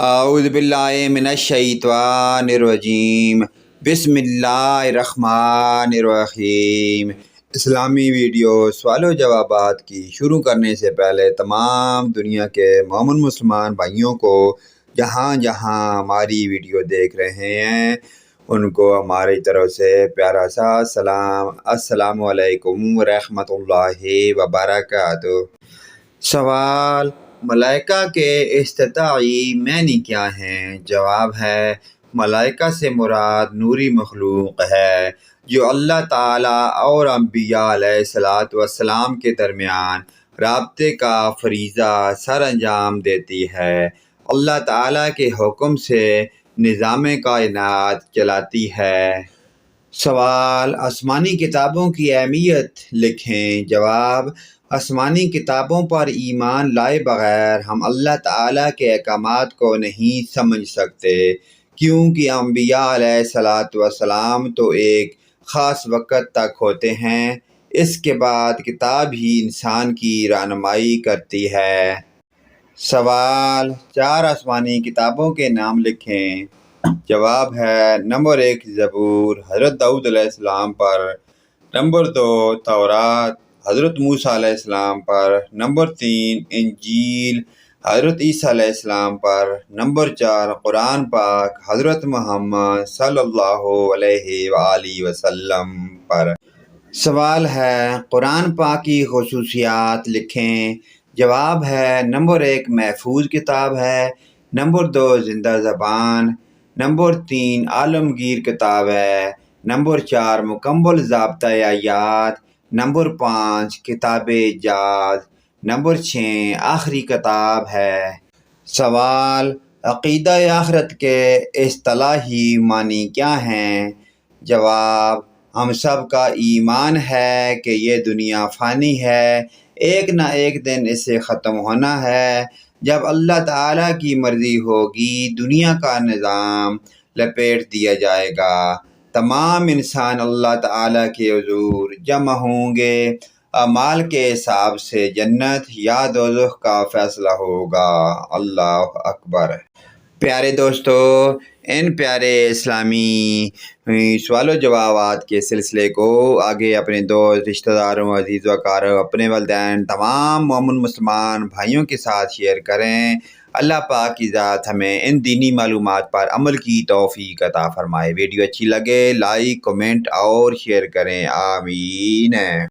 اعوذ باللہ من الشیطان الرجیم بسم اللہ الرحمن الرحیم۔ اسلامی ویڈیو سوال و جوابات کی شروع کرنے سے پہلے تمام دنیا کے مومن مسلمان بھائیوں کو جہاں جہاں ہماری ویڈیو دیکھ رہے ہیں ان کو ہماری طرف سے پیارا سا سلام، السلام علیکم ورحمۃ اللہ وبرکاتہ۔ سوال: ملائکہ کے افتتاحی معنی کیا ہیں؟ جواب ہے، ملائکہ سے مراد نوری مخلوق ہے جو اللہ تعالیٰ اور انبیاء علیہ السلام کے درمیان رابطے کا فریضہ سر انجام دیتی ہے۔ اللہ تعالیٰ کے حکم سے نظام کائنات چلاتی ہے۔ سوال: آسمانی کتابوں کی اہمیت لکھیں۔ جواب: آسمانی کتابوں پر ایمان لائے بغیر ہم اللہ تعالیٰ کے احکامات کو نہیں سمجھ سکتے، کیونکہ انبیاء علیہ السلام تو ایک خاص وقت تک ہوتے ہیں، اس کے بعد کتاب ہی انسان کی رہنمائی کرتی ہے۔ سوال: 4 آسمانی کتابوں کے نام لکھیں۔ جواب ہے، نمبر 1 زبور حضرت داؤد علیہ السلام پر، نمبر 2 تورات حضرت موسیٰ علیہ السلام پر، نمبر 3 انجیل حضرت عیسیٰ علیہ السلام پر، نمبر 4 قرآن پاک حضرت محمد صلی اللہ علیہ وآلہ وسلم پر۔ سوال ہے، قرآن پاک کی خصوصیات لکھیں۔ جواب ہے، نمبر 1 محفوظ کتاب ہے، نمبر 2 زندہ زبان، نمبر 3 عالمگیر کتاب ہے، نمبر 4 مکمل ضابطہ آیات، نمبر 5 کتاب اعجاز، نمبر 6 آخری کتاب ہے۔ سوال: عقیدہ آخرت کے اصطلاحی معنی کیا ہیں؟ جواب: ہم سب کا ایمان ہے کہ یہ دنیا فانی ہے، ایک نہ ایک دن اسے ختم ہونا ہے۔ جب اللہ تعالیٰ کی مرضی ہوگی دنیا کا نظام لپیٹ دیا جائے گا، تمام انسان اللہ تعالیٰ کے حضور جمع ہوں گے، اعمال کے حساب سے جنت یا دوزخ کا فیصلہ ہوگا۔ اللہ اکبر۔ پیارے دوستو، ان پیارے اسلامی سوال و جوابات کے سلسلے کو آگے اپنے دوست، رشتہ داروں، عزیز و اقارب، اپنے والدین، تمام مومن مسلمان بھائیوں کے ساتھ شیئر کریں۔ اللہ پاک کی ذات ہمیں ان دینی معلومات پر عمل کی توفیق عطا فرمائے۔ ویڈیو اچھی لگے لائک، کمنٹ اور شیئر کریں، آمین۔